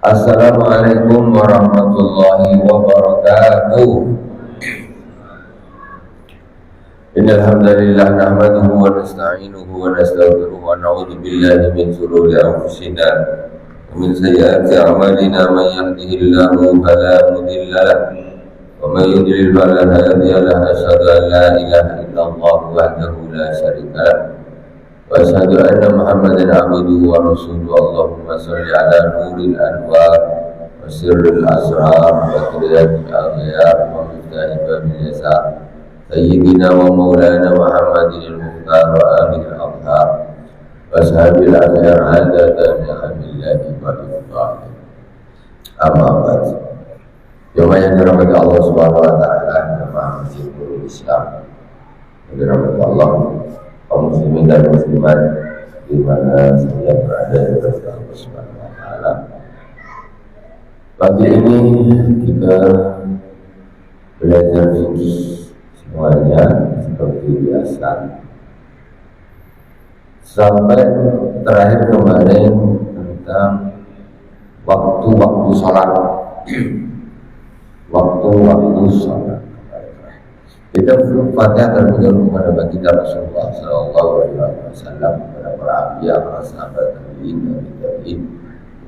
Assalamualaikum warahmatullahi wabarakatuh. Innal hamdalillah nahmaduhu wa nasta'inuhu wa nastaghfiruhu wa na'udzu billahi min shururi anfusina wa min sayyiati a'malina man yahdihillahu fala mudilla lahu wa man yudlil fala hadiya lahu. Asyhadu an la ilaha illallah wahdahu la syarika lahu wa asyhadu anna Muhammadan abduhu wa rasuluhu. Allahumma shalli ala nuril anwar wa sirril asrar wa qiyamil aghyar wa miftahi babil yasar sayyidina wa maulana Muhammadin al-mukhtar wa alihi al-athhar wa ashabil aghyar adada bihamdillahi wa bihamdihi. Amma ba'd. Jemaah yang dirahmati Allah Subhanahu wa taala, jemaah Masjid Islam yang dirahmati Allah, kaum muslimin dan muslimat di mana saya berada di atas Allah Subhanahu wa taala. Pagi ini kita belajar fikih semuanya seperti biasa. Sampai terakhir kemarin tentang waktu-waktu sholat. Waktu-waktu sholat. Kita Fatihah terlebih dahulu kepada baginda Rasulullah Sallallahu Alaihi Wasallam, kepada para anbiya, para sahabat, tabi'in,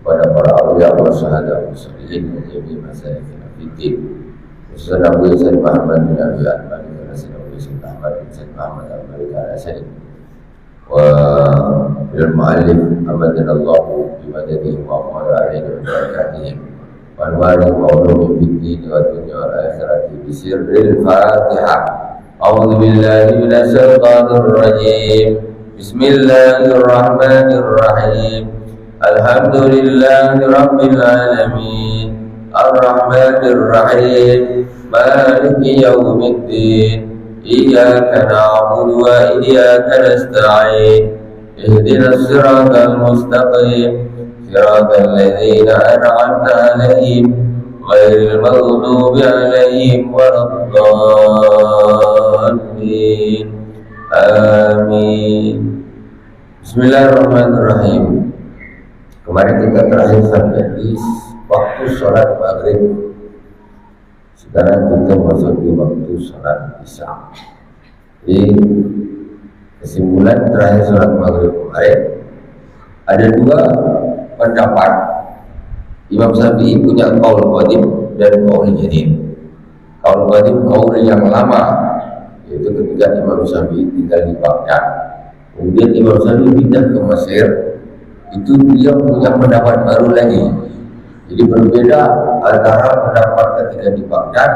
kepada para awliya, para syuhada, muslimin, menjadi masyarakat fitin. Khususnya Nabi Sayyid Muhammad bin Abi Al-Malik, Nabi Sayyid Ahmad bin Sayyid Muhammad Al-Malik Al-Asyid, wa bil-mu'allif amadinallahu bimadadihi wa ma'alaihi wa barakatihim wa anwari ma'ulumi fiddin wa dunya wa akhirati bisirril Fatihah. A'udhu billahi minasyaitanir rajim. Bismillahirrahmanirrahim. Alhamdulillahi rabbil alamin, ar-rahmanir rahim, maliki yaumiddin, iyyaka na'budu wa iyyaka nasta'in, ihdinas siratal mustaqim, siratal ladzina an'amta 'alaihim ghairil maghdubi 'alaihim waladdallin. Amin. Bismillahirrahmanirrahim. Kemarin kita terakhir sampai di waktu sholat maghrib. Sekarang kita masuk di waktu sholat isya. Jadi kesimpulan terakhir sholat maghrib kemarin, ada dua pendapat. Imam Syafi'i punya qaul qadim dan qaul jadid. Qaul qadim qaul yang lama, yaitu ketika Imam Syafi'i tinggal di Baghdad. Kemudian Imam Syafi'i pindah ke Mesir, itu dia punya pendapat baru lagi. Jadi berbeda antara pendapat ketika di Baghdad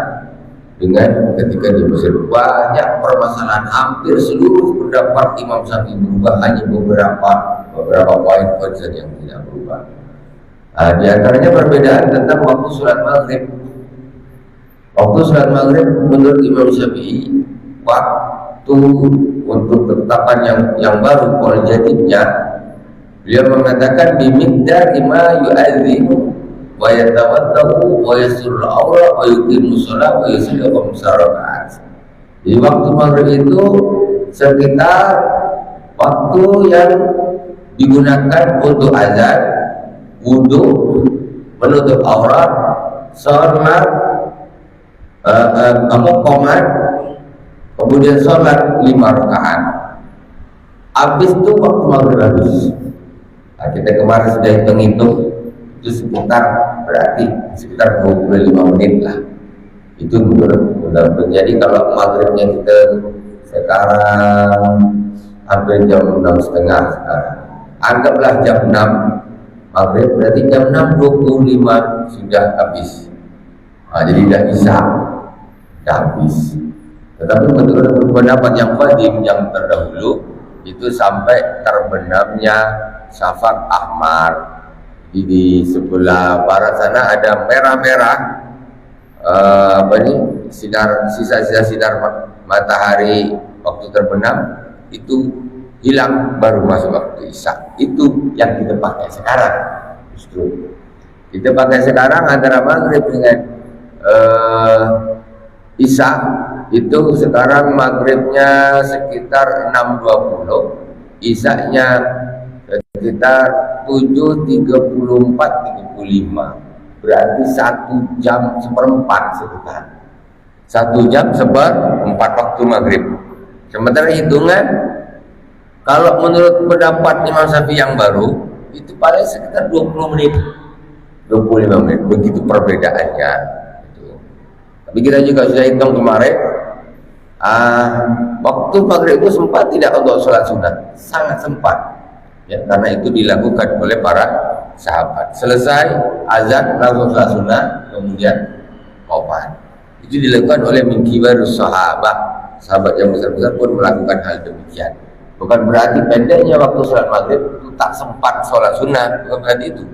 dengan ketika di Mesir. Banyak permasalahan, hampir seluruh pendapat Imam Syafi'i berubah, hanya beberapa poin-poin saja yang tidak berubah. Di antaranya perbedaan tentang waktu sholat maghrib. Waktu sholat maghrib menurut Imam Syafi'i, waktu untuk ketetapan yang baru kalau jadidnya, beliau mengatakan bimiqdari ma yu'adzinu wa yatawaddahu wa yasurru awra wa yuqimu shalah wa yusalli khamsa rakaat. Jadi waktu maghrib itu sekitar waktu yang digunakan untuk azan, wudu, menutup aurat, sholat, qomat, kemudian sholat 5 rakaat. Habis itu waktu maghrib habis. Nah, kita kemarin sudah hitung-hitung, itu sekitar 25 menit lah. Itu menurut. Jadi kalau maghribnya kita sekarang hampir jam 6.30 sekarang, anggaplah jam 6 maghrib, berarti jam 6.25 sudah habis. Jadi dah isya, dah habis. Tetapi menurut pendapat yang qadim, yang terdahulu, itu sampai terbenamnya syafaq ahmar. Di sebelah barat sana ada merah-merah, sisa-sisa sinar matahari waktu terbenam itu hilang, baru masuk waktu isya. Itu yang kita pakai sekarang. Justru kita pakai sekarang antara maghrib dengan isya. Itu sekarang maghribnya sekitar 6.20, isyanya sekitar 7.34-30. berarti 1 jam seperempat sekitar. 1 jam seperempat waktu maghrib. Sementara hitungan kalau menurut pendapat Imam Syafi'i yang baru itu paling sekitar 20 menit, 25 menit. Begitu perbedaannya. Tapi kita juga sudah hitung kemarin, waktu maghrib itu sempat tidak untuk sholat sunat, sangat sempat, ya, karena itu dilakukan oleh para sahabat. Selesai azan langsung sholat sunat, kemudian wafat. Itu dilakukan oleh min kibarus sahabat yang besar-besar pun melakukan hal demikian. Bukan berarti pendeknya waktu sholat maghrib itu tak sempat sholat sunat, bukan berarti itu.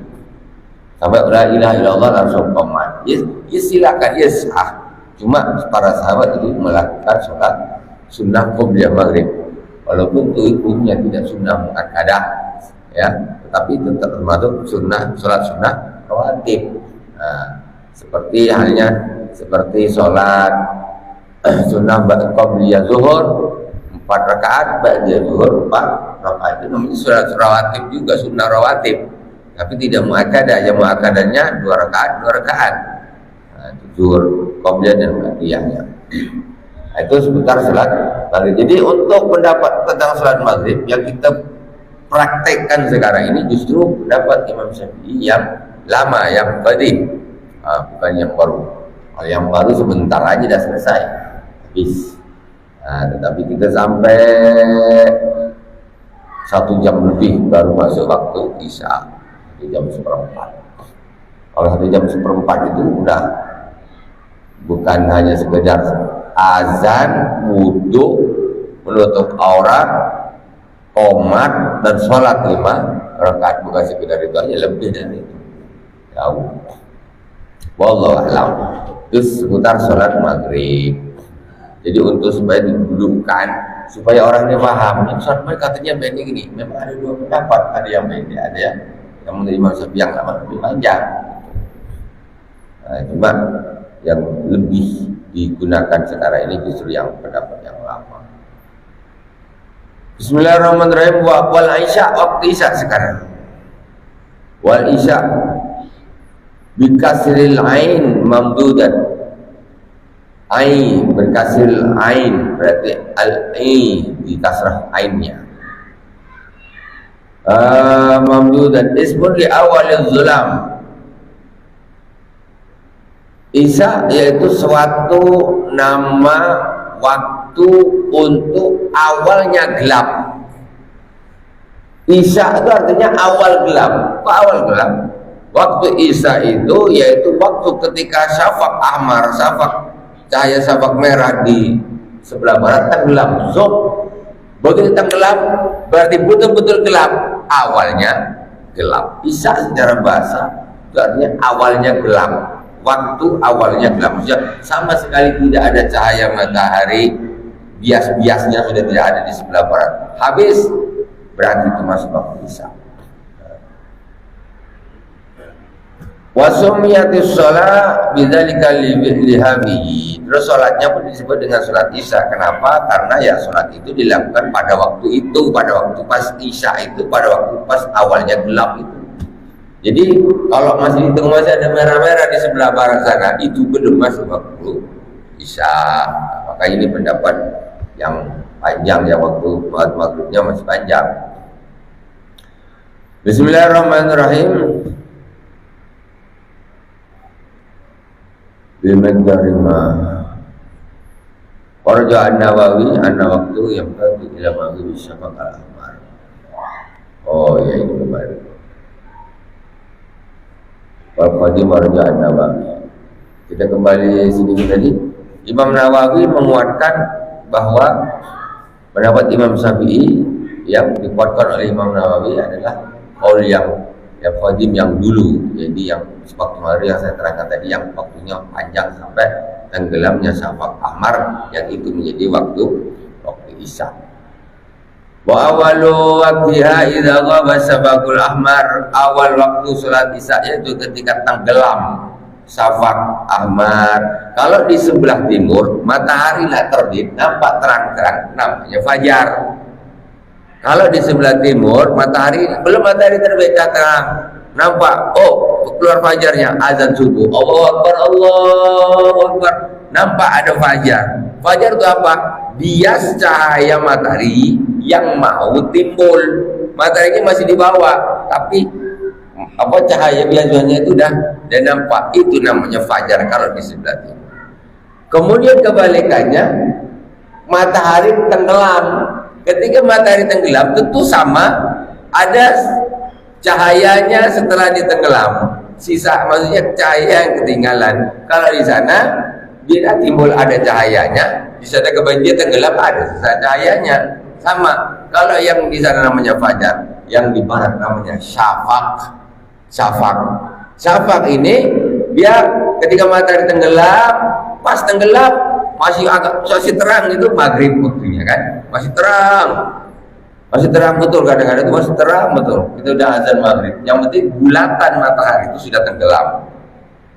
Sampai la ilaha illallah langsung komat. Silakan, sah. Cuma para sahabat itu melakukan sholat sunnah qobliyah maghrib, walaupun itu hukumnya tidak sunnah muakkadah, ya, tetapi tetap termasuk sunnah, sholat sunnah rawatib. Seperti halnya seperti sholat sunnah qobliyah zuhur 4 rakaat, ba'da zuhur 4 rakaat, itu namanya sholat rawatib juga, sunnah rawatib, tapi tidak muakkadah. Yang muakkadahnya 2 rakaat 2 rakaat. Zuhur, qobliyah dan ba'diyahnya. Itu seputar salat maghrib. Jadi untuk pendapat tentang salat maghrib yang kita praktekkan sekarang ini justru pendapat Imam Syafi'i yang lama, yang qadim, bukan yang baru. Kalau yang baru sebentar aja dah selesai, habis. Tetapi kita sampai 1 jam lebih baru masuk waktu isya, 1 jam seperempat. Kalau 1 jam seperempat itu udah bukan hanya sekedar azan, wudhu, menutup aurat, qomat, dan sholat 5 rakaat, bukan sekedar itu aja, lebih dari itu. Jauh. Wallahu a'lam. Itu seputar sholat maghrib. Jadi untuk supaya didudukkan, supaya orangnya paham, ini sholat maghrib katanya pendek gini. Memang ada 2 pendapat, ada yang pendek, ada yang menerima Syafi'i yang lama lebih panjang. Cuma yang lebih digunakan sekarang ini justru yang pendapat yang lama. Bismillahirrahmanirrahim. Wal isya, waktu isya sekarang. Wal isya bikasril ain mamdudan. Ain berkasril ain berarti al-ain di kasrah ainnya. Mamdudan ismun li awalil zulam. Isya yaitu suatu nama waktu untuk awalnya gelap. Isya itu artinya awal gelap. Apa awal gelap? Waktu isya itu yaitu waktu ketika syafaq ahmar, cahaya syafaq merah di sebelah barat tenggelam. Begitu tenggelam berarti betul-betul gelap. Awalnya gelap. Isya secara bahasa itu artinya awalnya gelap. Waktu awalnya gelap, sama sekali tidak ada cahaya matahari, bias-biasnya sudah tidak ada di sebelah barat. Habis berarti itu masuk waktu isya. Wasumiyatis shalah bidzalika lihabihi. Terus sholatnya pun disebut dengan sholat isya. Kenapa? Karena ya sholat itu dilakukan pada waktu itu, pada waktu pas isya itu, pada waktu pas awalnya gelap itu. Jadi kalau masih hitung masih ada merah-merah di sebelah barat sana, itu belum masuk waktu isya. Maka ini pendapat yang panjang, ya, waktu maghribnya masih panjang. Bismillahirrahmanirrahim. Bimadharima Warja an-Nawawi anna waktu yang tadi ila maghrib syafaq al-ahmar. Oh ya, ini kemarin. Wal-Qadim Warja an-Nawawi. Kita kembali sini tadi. Imam Nawawi menguatkan bahwa pendapat Imam Syafi'i yang dikuatkan oleh Imam Nawawi adalah qaul yang qadim yang dulu, jadi yang seperti kemarin yang saya terangkan tadi, yang waktunya panjang sampai tenggelamnya syafaq ahmar, yang itu menjadi waktu isya. Wa awalu waqtiha idza ghaba syafaqul ahmar. Awal waktu salat isya itu ketika tenggelam syafaq ahmar. Kalau di sebelah timur matahari lah terbit, nampak terang-terang, namanya fajar. Kalau di sebelah timur matahari belum matahari terbit, terang, nampak, oh keluar fajarnya, azan subuh, Allahu Akbar, Allahu Akbar, nampak ada fajar. Fajar itu apa? Bias cahaya matahari yang mau timbul. Matahari ini masih di bawah, tapi apa cahaya biasanya itu dan nampak, itu namanya fajar kalau di sebelah timur. Kemudian kebalikannya, matahari tenggelam. Ketika matahari tenggelam tentu sama, ada cahayanya setelah ditenggelam, sisa maksudnya cahaya yang ketinggalan. Kalau di sana bila timbul ada cahayanya, di sana kebanjiran tenggelam ada sisa cahayanya. Sama. Kalau yang di sana namanya fajar, yang di barat namanya syafaq. Syafaq ini dia ketika matahari tenggelam, pas tenggelam masih terang, itu maghrib waktunya kan, masih terang betul, kadang-kadang itu masih terang betul, itu udah azan maghrib. Yang penting bulatan matahari itu sudah tenggelam.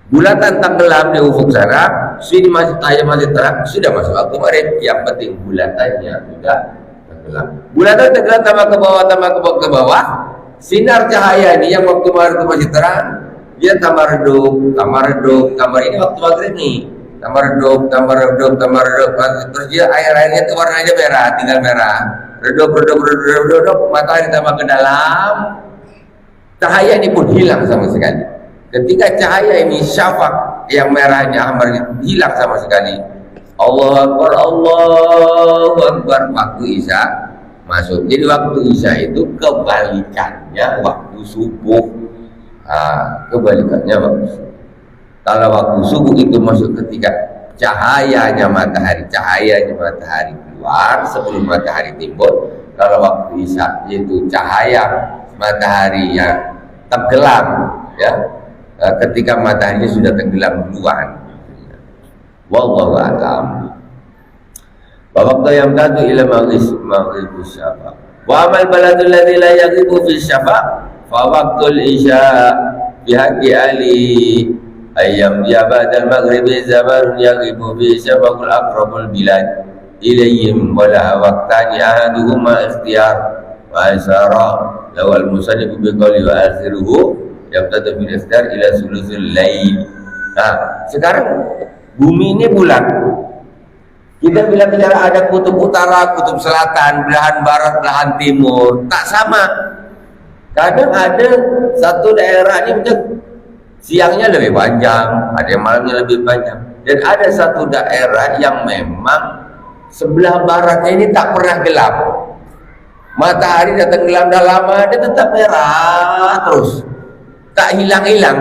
Bulatan tenggelam di ufuk sana, sini masih terang, sudah masuk waktu maghrib. Yang penting bulatannya sudah tenggelam. Bulatan tenggelam tambah ke bawah, sinar cahaya ini yang waktu maghrib itu masih terang, dia tambah redup, ini waktu maghrib nih, tambah redup, terus dia airnya itu warnanya merah, tinggal merah, redup, matahari tambah ke dalam, cahaya ini pun hilang sama sekali. Ketika cahaya ini syafaq yang merahnya hilang sama sekali, Allahu Akbar, waktu Isya masuk. Jadi waktu Isya itu kebalikannya waktu subuh. Kebalikannya waktu subuh. Kalau waktu subuh itu masuk ketika cahayanya matahari keluar sebelum matahari timbul. Kalau waktu Isya itu cahaya matahari yang tenggelam, ya, ketika matahari sudah tenggelam duluan. Wallahu a'lam. Wa waqta yamtadu ila maghrib syafaq. Wa amal baladul ladzi la yaghibu fi syafaq fa waqtul isya bi haqqi ali ayyam ya ba'dal maghribi zamanun yaghibu bi syafaqul aqrabul bilad ilayhim wa la waqtani ahaduhuma ikhtiyar wa isara lawal musannif bi qawli wa akhiruhu yamtadu bil ikhtiyar ila sulusul lail. Nah, sekarang bumi ini bulat. Kita bila bicara ada kutub utara, kutub selatan, belahan barat, belahan timur, tak sama. Kadang ada satu daerah ini siangnya lebih panjang, ada yang malamnya lebih panjang. Dan ada satu daerah yang memang sebelah baratnya ini tak pernah gelap. Matahari datang gelap dah lama, dia tetap merah terus, tak hilang-hilang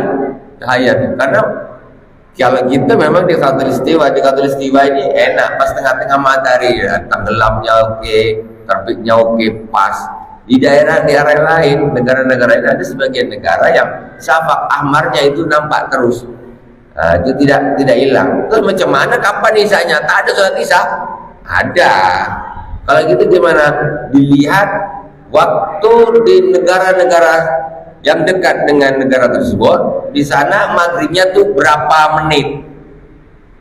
cahayanya. Karena kalau kita memang di Khatulistiwa ini enak, pas tengah-tengah matahari, ya, tenggelamnya oke, terbitnya oke, pas. Di daerah-daerah lain, negara-negara lain ada sebagian negara yang syafaq ahmarnya itu nampak terus. Nah, itu tidak hilang. Terus macam mana? Kapan isanya? Tak ada sholat isya? Ada. Kalau gitu gimana? Dilihat waktu di negara-negara yang dekat dengan negara tersebut, di sana maghribnya tuh berapa menit,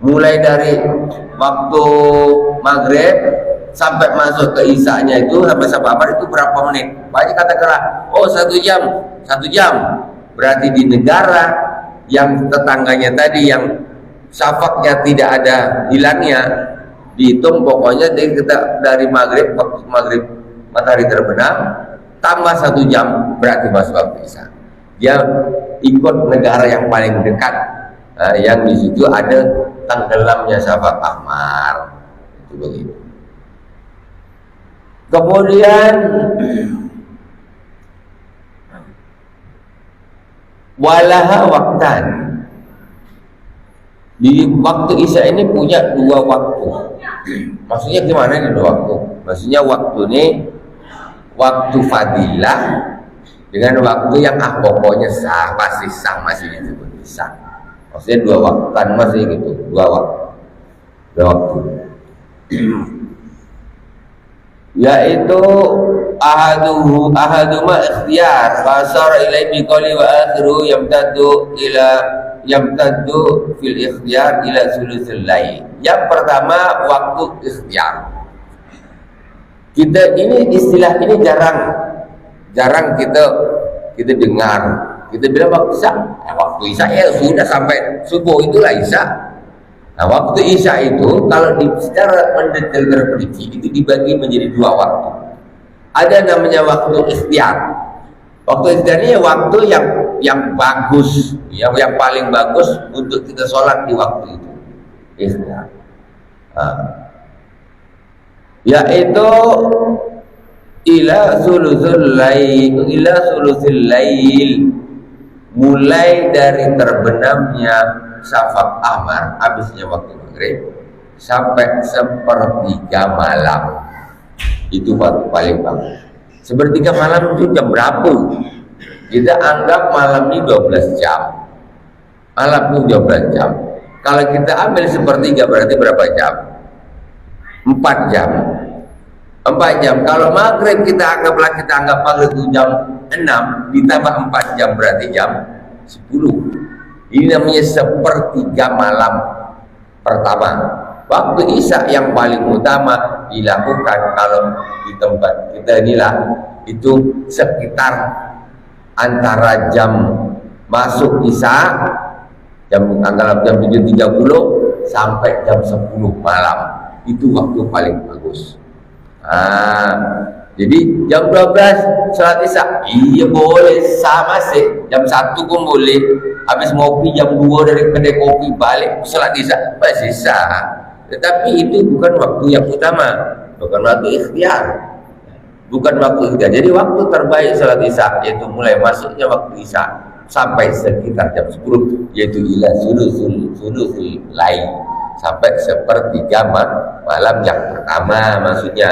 mulai dari waktu maghrib sampai masuk ke isya-nya itu sampai apa itu berapa menit. Banyak kata-kata, oh 1 jam, berarti di negara yang tetangganya tadi yang syafaqnya tidak ada hilangnya, dihitung pokoknya dari maghrib, waktu maghrib matahari terbenam tambah 1 jam berarti masuk waktu isya. Dia ikut negara yang paling dekat, yang di situ ada tenggelamnya syafaq ahmar. Itu begitu. Kemudian walaha waktan. Di waktu isya ini punya 2 waktu. Maksudnya gimana ini 2 waktu? Maksudnya waktu ini waktu fadilah dengan waktu yang pokoknya sah, pasti sah, masih disebut sah. Maksudnya 2 waktu kan masih gitu, 2 waktu. Yaitu ahaduma ikhtiyar fasara ilai biqali wa akhiru yamtaddu fil ikhtiyar ila sulusul lail. Yang pertama waktu ikhtiyar. Kita ini istilah ini jarang kita dengar. Kita bilang waktu isya. Waktu isya ya sudah sampai subuh itulah isya. Nah, waktu isya itu kalau secara mendetail terperinci itu dibagi menjadi dua waktu. Ada namanya waktu ikhtiar. Waktu ikhtiar ini waktu yang bagus, yang paling bagus untuk kita sholat di waktu itu. Ikhtiar. Yaitu ila sulusul lail, mulai dari terbenamnya syafaq ahmar, habisnya waktu maghrib, sampai sepertiga malam. Itu waktu paling bagus. Sepertiga malam itu jam berapa? Kita anggap malam ini 12 jam. Malam itu 12 jam. Kalau kita ambil sepertiga berarti berapa jam? 4 jam. 4 jam. Kalau maghrib kita anggap maghrib itu jam 6 ditambah 4 jam berarti jam 10. Ini namanya sepertiga malam pertama. Waktu isya yang paling utama dilakukan kalau di tempat kita inilah itu sekitar antara jam masuk isya antara jam 7.30 sampai jam 10 malam. Itu waktu paling bagus. Jadi jam 12 sholat isya, iya boleh, sama sih. Jam 1 pun boleh. Habis ngopi jam 2 dari kedai kopi balik sholat isya, masih sah. Tetapi itu bukan waktu yang utama, bukan waktu ikhtiar, bukan waktu ikhtiar. Jadi waktu terbaik sholat isya yaitu mulai masuknya waktu isya sampai sekitar jam 10, yaitu ila sulusul lail, sampai sepertiga malam yang pertama maksudnya.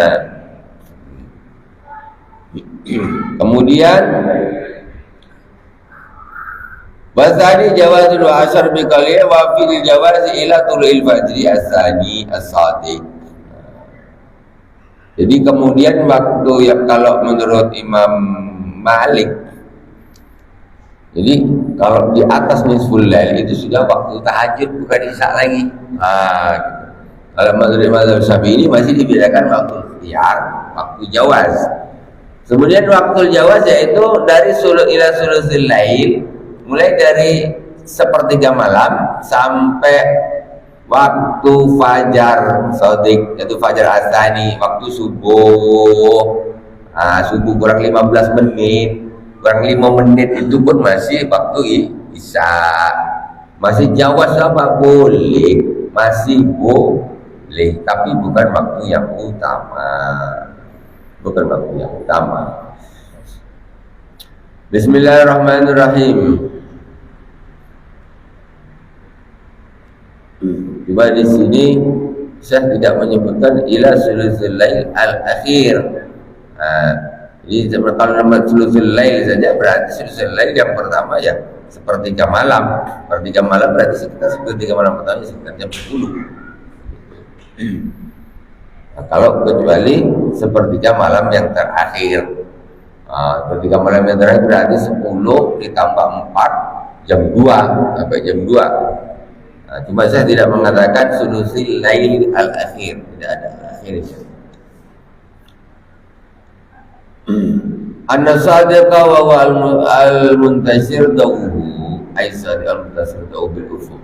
Kemudian Wasani jawazul asyar bikali wa fil jawazi ila tulil fajri asani as-sadiq. Jadi kemudian waktu yang kalau menurut Imam Malik, jadi kalau di atas nisful lail itu sudah waktu tahajud, bukan isya lagi. Kalau menurut mazhab Syafi'i ini masih dibedakan waktu ikhtiar, waktu jawaz. Kemudian waktu jawaz yaitu dari ila sulusul lail, mulai dari sepertiga malam sampai waktu fajar shadiq, yaitu fajar asani, waktu subuh. Subuh kurang 15 menit, kurang 5 menit itu pun masih waktu isya. Masih jawaz apa? Boleh, masih boleh, tapi bukan waktu yang utama. Bukan waktu yang utama. Bismillahirrahmanirrahim. Cuma di sini saya tidak menyebutkan ila sulusul lail al-akhir. Jadi kalau nama sulusul lail saja berarti sulusul lail yang pertama ya sepertiga malam. Sepertiga malam berarti sepertiga malam pertama sekitar jam 10. Kalau kecuali sepertiga malam yang terakhir. Sepertiga malam yang terakhir berarti 10 ditambah 4 jam 2 sampai jam 2. Cuma saya tidak mengatakan sulusil lail al-akhir, tidak ada akhir. An-sadiqa wa huwa al-muntashir dawuhu, ay sadiq al-muntashir dawu bil ufuq.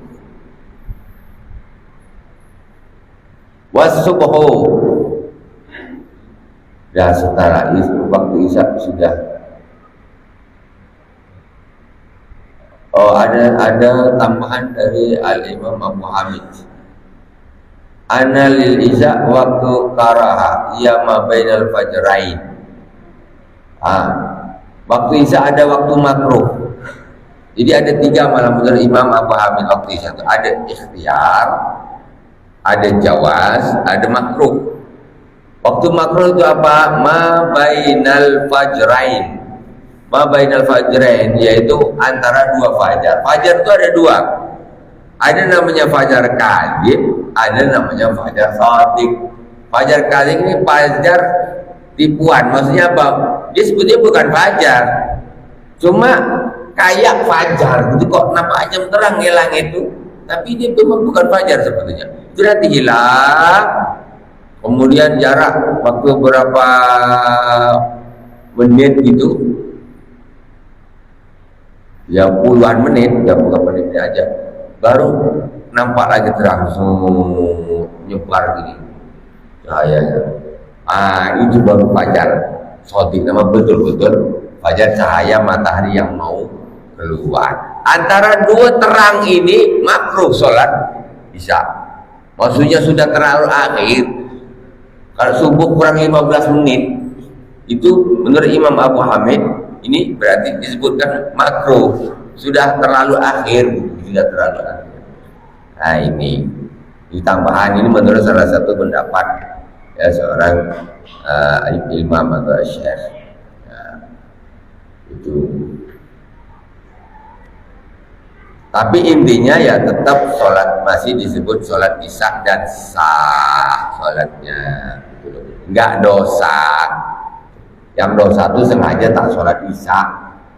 Was-subhu, dan setara waktu isya sudah. Ada tambahan dari Al-Imam Abu Hamid. Ana lil isya waktu karaha ya ma bainal fajrain. Waktu isya ada waktu makruh. Jadi ada 3 malam menurut Imam Abu Hamid waktu isya itu. Ada ikhtiar, ada jawaz, ada makruh. Waktu makruh itu apa? Ma bainal fajrain. Ma bainal fajrain yaitu antara 2 fajar. Fajar itu ada 2. Ada namanya fajar kadhib, ada namanya fajar shadiq. Fajar kadhib ini fajar tipuan. Maksudnya apa? Dia sebetulnya bukan fajar, cuma kayak fajar gitu kok, nampak jam terang hilang itu, tapi dia memang bukan fajar sebetulnya. Itu nanti hilang, kemudian jarak waktu berapa menit gitu Ya puluhan menit, ya puluhan menit aja, baru nampak lagi terang, nyebar gini cahayanya. Itu baru fajar sodik, nama betul-betul fajar, cahaya matahari yang mau keluar. Antara dua terang ini makruh sholat isya. Maksudnya sudah terlalu akhir. Kalau subuh kurang 15 menit, itu menurut Imam Abu Hamid ini berarti disebutkan makruh, sudah terlalu akhir, sudah terlalu akhir. Nah ini tambahan ini menurut salah satu pendapat ya seorang imam atau syekh. Nah, itu. Tapi intinya ya tetap sholat masih disebut sholat isya dan sah sholatnya, enggak dosa. Yang dosa itu sengaja tak sholat isya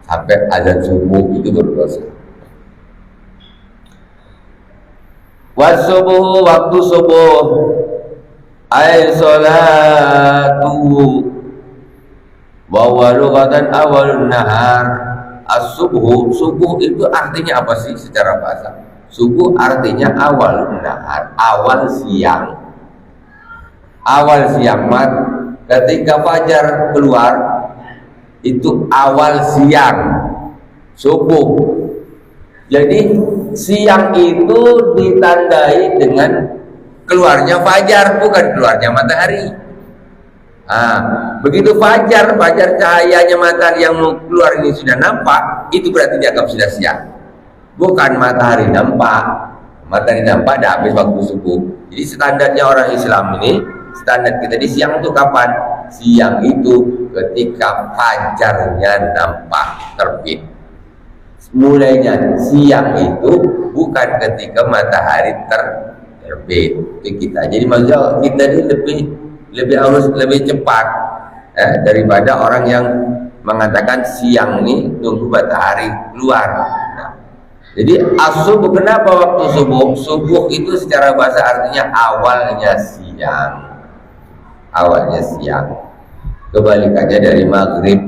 sampai azan subuh, itu berdosa. Wasubuh, waktu subuh, ay sholatu wa lughatan awalun nahar. As-subuh, subuh itu artinya apa sih secara bahasa? Subuh artinya awalun nahar, awal siang. Awal siang ketika fajar keluar itu awal siang, subuh. Jadi siang itu ditandai dengan keluarnya fajar, bukan keluarnya matahari. Begitu fajar cahayanya matahari yang mau keluar ini sudah nampak, itu berarti dianggap sudah siang. Bukan matahari nampak dah habis waktu subuh. Jadi standarnya orang Islam ini, standar kita di siang itu kapan? Siang itu ketika fajarnya nampak terbit. Mulainya siang itu bukan ketika matahari terbit. Itu kita. Jadi maksudnya kita ini lebih cepat daripada orang yang mengatakan siang ini nunggu matahari keluar. Nah, jadi as-subuh, kenapa waktu subuh? Subuh itu secara bahasa artinya awalnya siang. Awalnya siang, kebalikannya dari maghrib.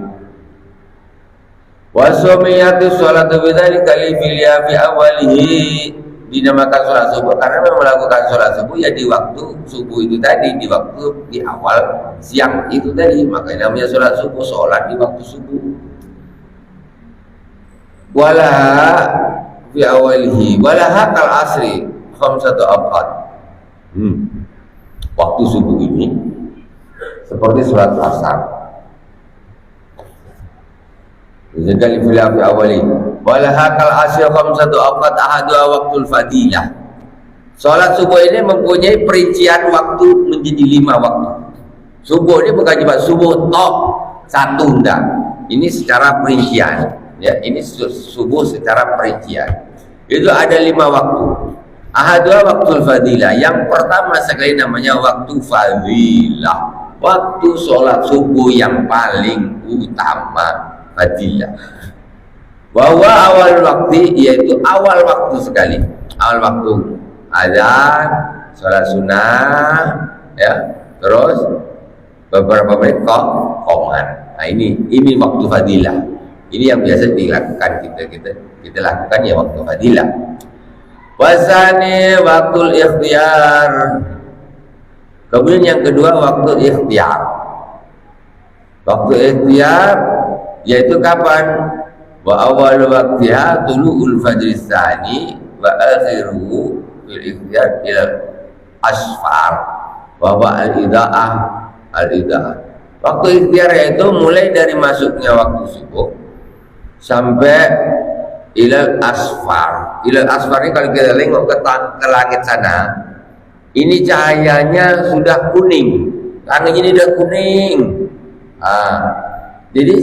Wasumiyatu sholatu bidzalika li filia fi awalihi, dinamakan sholat subuh karena memang melakukan sholat subuh ya di waktu subuh itu tadi, di waktu di awal siang itu tadi, makanya namanya sholat subuh, sholat di waktu subuh. Walaha fi awalihi walaha kal asri khamsatu abad. Waktu subuh ini seperti surat asar. Jadi filah fi awali walaha kal asri khamsatu abad ahadu waktul fadilah. Salat subuh ini mempunyai perincian waktu menjadi 5 waktu. Subuh ini bukan cuma subuh tok satu, enggak. Ini secara perincian, ya. Ini subuh secara perincian. Itu ada 5 waktu. Ahadu waktul fadilah. Yang pertama sekali namanya waktu fadilah. Waktu sholat subuh yang paling utama, fadilah. Bahwa awal waktu yaitu awal waktu sekali, awal waktu azan, sholat sunnah, ya, terus beberapa menit qoman. Nah ini waktu fadilah. Ini yang biasa dilakukan kita lakukan ya waktu fadilah. Wasani waktu ikhtiar. Kemudian yang kedua waktu ikhtiar. Waktu ikhtiar yaitu kapan? Wa awal waqtiha tulu'ul fajri tsani wa akhiruhu bil ikhtiar ila asfar wa al-ida'ah. Waktu ikhtiar yaitu mulai dari masuknya waktu subuh sampai ilal asfar. Ilal asfar ini kalau kita tengok ke langit sana, ini cahayanya sudah kuning, langit ini sudah kuning. Jadi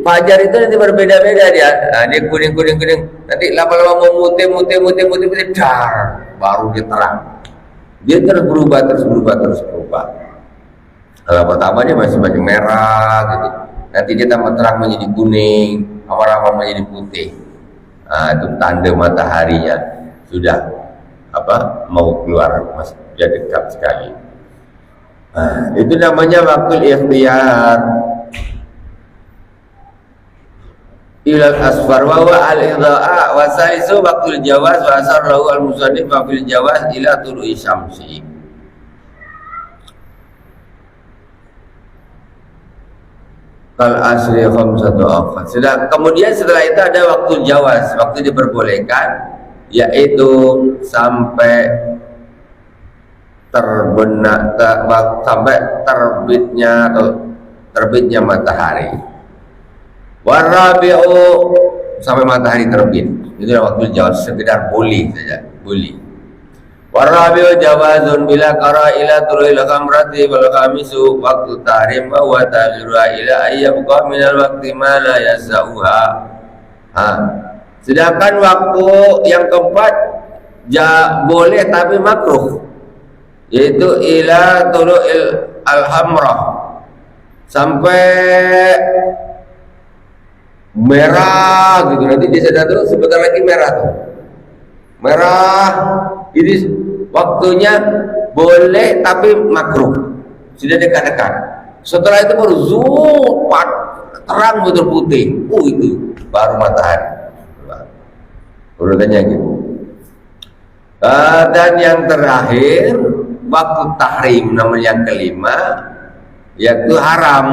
fajar itu nanti berbeda-beda dia. Dia kuning. Nanti lama-lama memutih, dar, baru dia terang. Dia terus berubah. Kalau pertama dia masih merah gitu. Nanti dia tambah terang menjadi kuning, lama-lama menjadi putih. Itu tanda mataharinya sudah mau keluar, dia dekat sekali. Itu namanya waktu ikhtiar. ilal asfar wa huwa al-idha'a wa salisu waqtul jawaz wa asar lahu al-musannif wa fil jawaz ila tulu'i syamsi. Kal asri khamsatu awqat. Kemudian setelah itu ada waktu jawaz, waktu diperbolehkan, yaitu sampai sampai terbitnya matahari. Warabi'u sampai matahari terbit. Itu waktu jawaz, sekedar boleh saja, boleh. Warabi'u jawazun bila qara'ila turil khamrati wal khamisu waktu tahrim wa ta'khirha ila ayyabqa minal waqti ma la yasauha. Sedangkan waktu yang keempat boleh tapi makruh, yaitu ila tulu'il al-hamrah, sampai merah gitu. Nanti di sana tuh sebentar lagi merah tuh. Merah ini waktunya boleh tapi makruh. Sudah dekat-dekat. Setelah itu baru zupat terang betul putih. Itu baru matahari. Urutannya gitu. Dan yang terakhir waktu tahrim, nomor yang kelima, yaitu haram.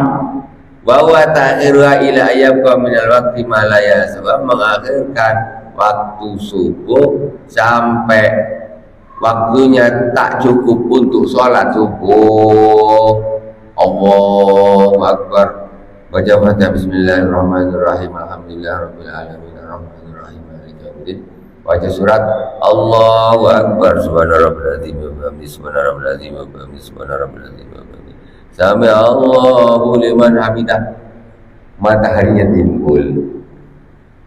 Bahwa ta'khirha ila ayyabqa minal waqti ma la yasab, mengakhirkan waktu subuh sampai waktunya tak cukup untuk sholat subuh. Allahu Akbar. Baca Fatihah bismillahirrahmanirrahim. Alhamdulillahirabbil alamin arrahmanir rahim maliki yaumiddin. Baca surat Allahu Akbar subhana rabbil azim wa bihamdihi subhana rabbil azim wa bihamdihi subhana rabbil azim wa bihamdihi sami Allahu liman hamidah. Mataharinya timbul,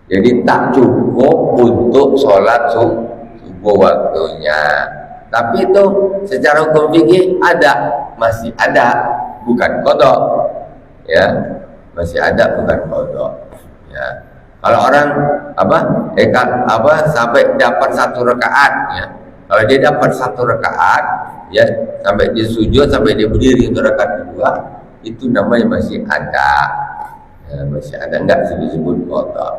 jadi tak cukup untuk sholat subuh waktunya. Tapi itu secara hukum fikih masih ada, bukan qada. Ya, masih ada, bukan qada. Ya. Kalau orang sampai dapat 1 rakaat, ya. Kalau dia dapat 1 rakaat, ya, sampai dia sujud, sampai dia berdiri untuk rakaat kedua, itu namanya masih ada. Ya, masih ada, enggak disebut qada.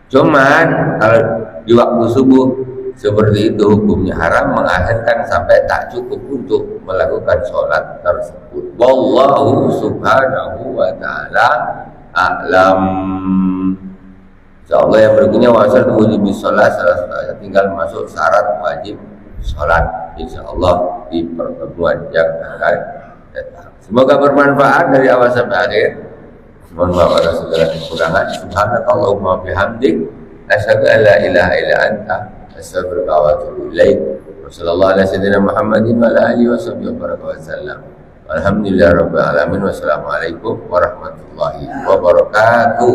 Cuman kalau di waktu subuh seperti itu hukumnya haram, mengakhirkan sampai tak cukup untuk melakukan sholat tersebut. Wallahu subhanahu wa ta'ala a'lam. Insyaallah yang berikutnya wasal wajib sholat, salah tinggal masuk syarat wajib sholat, insyaallah di pertemuan yang akan datang. Semoga bermanfaat dari awal sampai akhir. Mohon maaf atas segala kekurangan. Subhanakallahumma bihamdik, asyhadu an la ilaha illa anta, astaghfiruka wa atubu ilaik. Wassallallahu ala sayyidina Muhammadin wa ala alihi washabbihi wasallam. Alhamdulillahirabbil alamin. Wassalamualaikum warahmatullahi wabarakatuh.